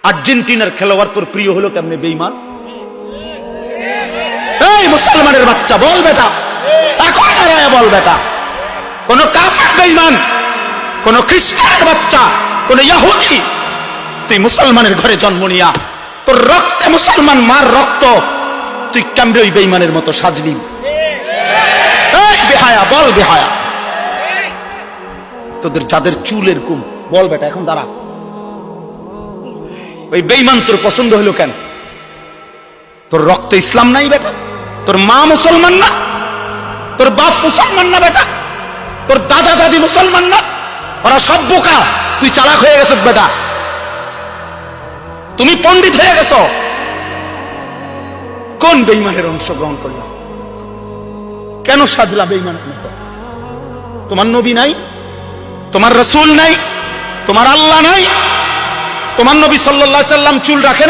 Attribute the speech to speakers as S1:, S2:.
S1: আর্জেন্টিনার খেলোয়াড় তোর প্রিয় হলো কেমনে বেঈমান? এই মুসলমানের বাচ্চা বল বেটা, এখন দাঁড়ায় বল বেটা, কোন কাফের বেঈমান, কোন খ্রিস্টানের বাচ্চা, কোন ইহুদি, তুই মুসলমানের ঘরে জন্ম নিয়া তোর রক্তে মুসলমান মার রক্ত, তুই কেমনে ওই বেঈমানের মতো সাজলি? এই বেহায়া বল বেহায়া, তোদের যাদের চুল এরকম বল বেটা, এখন দাঁড়া। ওই বেঈমান তোর পছন্দ হলো কেন? তোর রক্তে ইসলাম নাই বেটা, তোর মা মুসলমান না, তোর বাপ মুসলমান না বেটা, তোর দাদা দাদি মুসলমান না, ওরা সব বোকা, তুই চালাক হয়ে গেছ বেটা, তুমি পণ্ডিত হয়ে গেছ। কোন বেঈমানের অংশগ্রহণ করলাম? কেন সাজলা বেঈমানের মতো? তোমার নবী নাই, তোমার রাসূল নাই, তোমার আল্লাহ নাই, তোমার নবী সাল্লাল্লাহু আলাইহি সাল্লাম চুল রাখে না।